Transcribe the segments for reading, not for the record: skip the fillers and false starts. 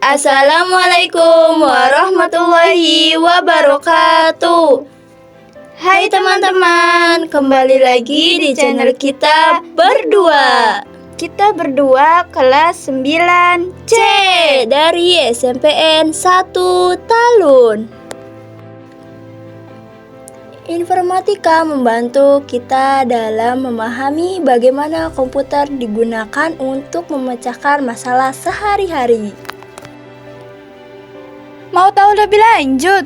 Assalamualaikum warahmatullahi wabarakatuh. Hai teman-teman, kembali lagi di channel kita berdua. Kita berdua kelas 9 C dari SMPN 1 Talun. Informatika membantu kita dalam memahami bagaimana komputer digunakan untuk memecahkan masalah sehari-hari. Mau tahu lebih lanjut?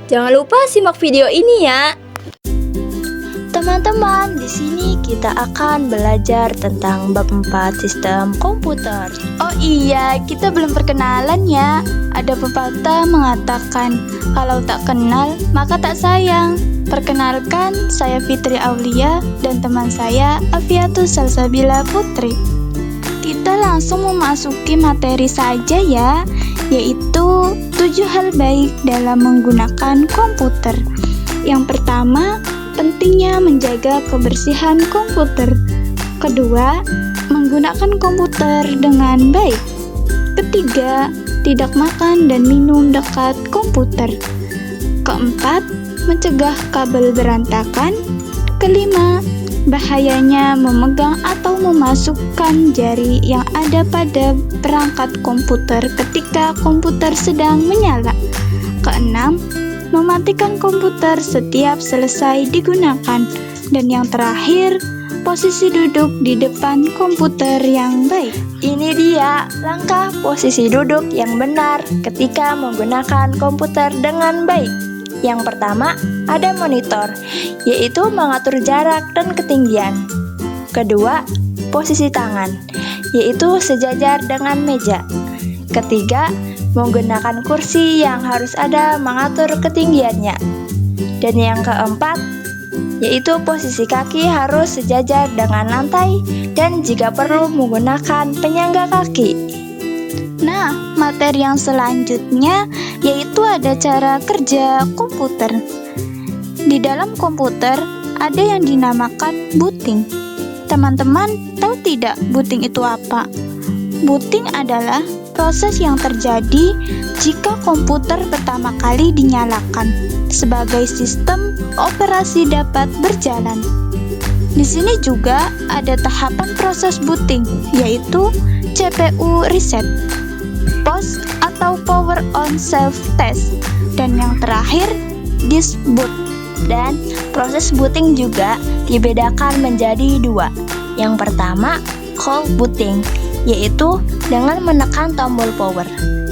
Jangan lupa simak video ini ya. Teman-teman, di sini kita akan belajar tentang bab 4 sistem komputer. Oh iya, kita belum perkenalan ya. Ada pepatah mengatakan, kalau tak kenal, maka tak sayang. Perkenalkan, saya Fitri Aulia dan teman saya Afiatus Salsabila Putri. Kita langsung memasuki materi saja ya, yaitu 7 hal baik dalam menggunakan komputer. Yang pertama, pentingnya menjaga kebersihan komputer. Kedua, menggunakan komputer dengan baik. Ketiga, tidak makan dan minum dekat komputer. Keempat, mencegah kabel berantakan. Kelima, bahayanya memegang atau memasukkan jari yang ada pada perangkat komputer ketika komputer sedang menyala. Keenam, mematikan komputer setiap selesai digunakan. Dan yang terakhir, posisi duduk di depan komputer yang baik. Ini dia langkah posisi duduk yang benar ketika menggunakan komputer dengan baik. Yang pertama, ada monitor, yaitu mengatur jarak dan ketinggian. Kedua, posisi tangan, yaitu sejajar dengan meja. Ketiga, menggunakan kursi yang harus ada mengatur ketinggiannya. Dan yang keempat, yaitu posisi kaki harus sejajar dengan lantai dan jika perlu menggunakan penyangga kaki. Nah, materi yang selanjutnya yaitu ada cara kerja komputer. Di dalam komputer ada yang dinamakan booting. Teman-teman tahu tidak booting itu apa? Booting adalah proses yang terjadi jika komputer pertama kali dinyalakan sebagai sistem operasi dapat berjalan. Di sini juga ada tahapan proses booting, yaitu CPU reset, POS atau power on self test, dan yang terakhir disk boot. Dan proses booting juga dibedakan menjadi 2. Yang pertama, cold booting, yaitu dengan menekan tombol power.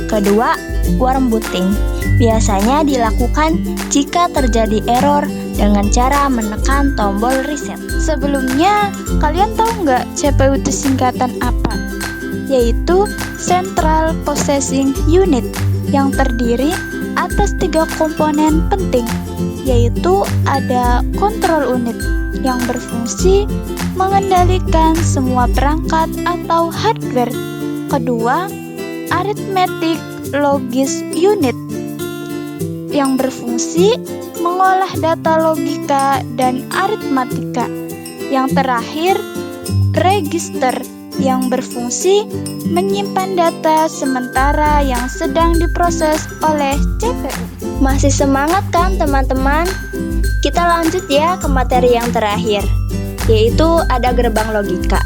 Kedua, warm booting, biasanya dilakukan jika terjadi error dengan cara menekan tombol reset. Sebelumnya, kalian tahu nggak CPU itu singkatan apa? Yaitu Central Processing Unit, yang terdiri atas 3 komponen penting, yaitu ada control unit yang berfungsi mengendalikan semua perangkat atau hardware. Kedua, arithmetic logic unit yang berfungsi mengolah data logika dan aritmatika. Yang terakhir, register yang berfungsi menyimpan data sementara yang sedang diproses oleh CPU. Masih semangat kan teman-teman? Kita lanjut ya ke materi yang terakhir, yaitu ada gerbang logika.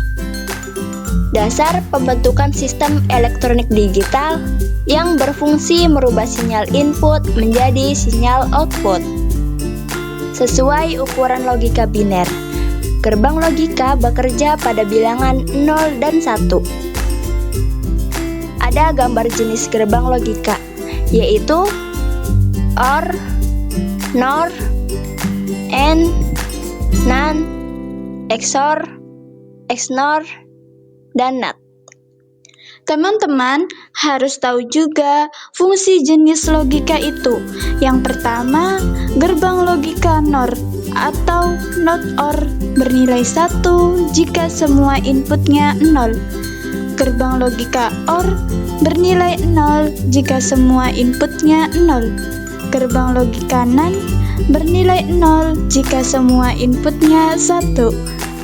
Dasar pembentukan sistem elektronik digital yang berfungsi merubah sinyal input menjadi sinyal output sesuai ukuran logika biner. Gerbang logika bekerja pada bilangan 0 dan 1. Ada gambar jenis gerbang logika, yaitu OR, NOR, AND, NAND, XOR, XNOR, dan NOT. Teman-teman harus tahu juga fungsi jenis logika itu. Yang pertama, gerbang logika NOR atau NOT OR bernilai 1 jika semua inputnya 0. Gerbang logika OR bernilai 0 jika semua inputnya 0. Gerbang logika NAND bernilai 0 jika semua inputnya 1.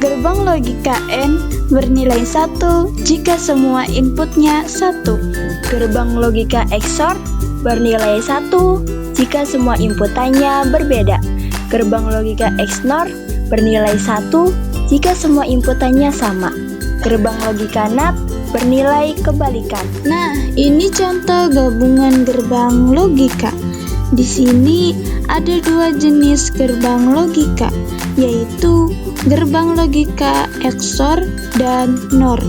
Gerbang logika AND bernilai 1 jika semua inputnya 1. Gerbang logika XOR bernilai 1 jika semua inputannya berbeda. Gerbang logika XNOR bernilai 1 jika semua inputannya sama. Gerbang logika NAT bernilai kebalikan. Nah, ini contoh gabungan gerbang logika. Di sini ada 2 jenis gerbang logika, yaitu gerbang logika XOR dan NOR.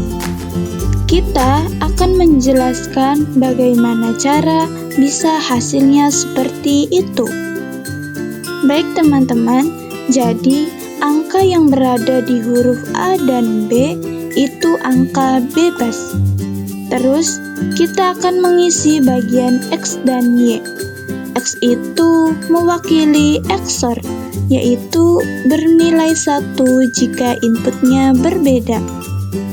Kita akan menjelaskan bagaimana cara bisa hasilnya seperti itu. Baik teman-teman, jadi angka yang berada di huruf A dan B itu angka bebas. Terus kita akan mengisi bagian X dan Y. X itu mewakili XOR, yaitu bernilai 1 jika inputnya berbeda.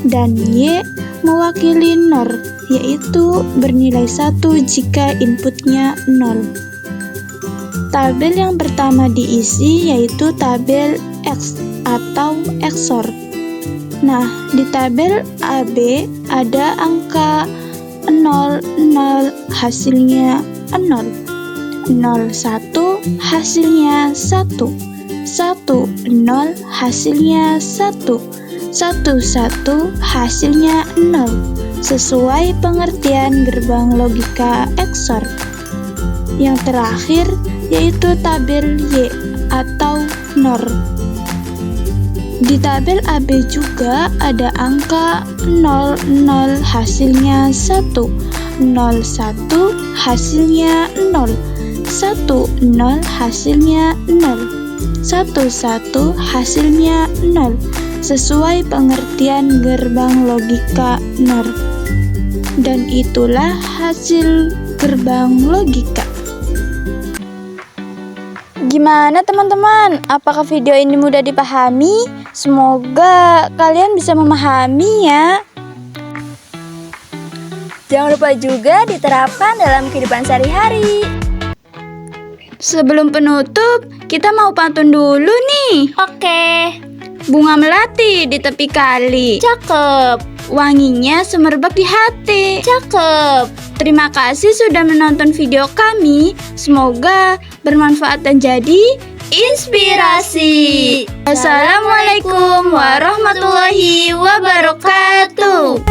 Dan Y mewakili NOR, yaitu bernilai 1 jika inputnya 0. Tabel yang pertama diisi yaitu tabel X atau XOR. Nah, di tabel AB ada angka 00 hasilnya 0, 01 hasilnya 1, 10 hasilnya 1, 11 hasilnya 0, sesuai pengertian gerbang logika XOR. Yang terakhir yaitu tabel Y atau NOR. Di tabel AB juga ada angka 00 hasilnya 1, 01 hasilnya 0, 10 hasilnya 0, 11 hasilnya 0, sesuai pengertian gerbang logika NOR. Dan itulah hasil gerbang logika. Gimana teman-teman? Apakah video ini mudah dipahami? Semoga kalian bisa memahami ya. Jangan lupa juga diterapkan dalam kehidupan sehari-hari. Sebelum penutup, kita mau pantun dulu nih. Oke, Bunga melati di tepi kali, cakep. wanginya semerbak di hati. Cakep. Terima kasih sudah menonton video kami. Semoga bermanfaat dan jadi inspirasi. Assalamualaikum warahmatullahi wabarakatuh.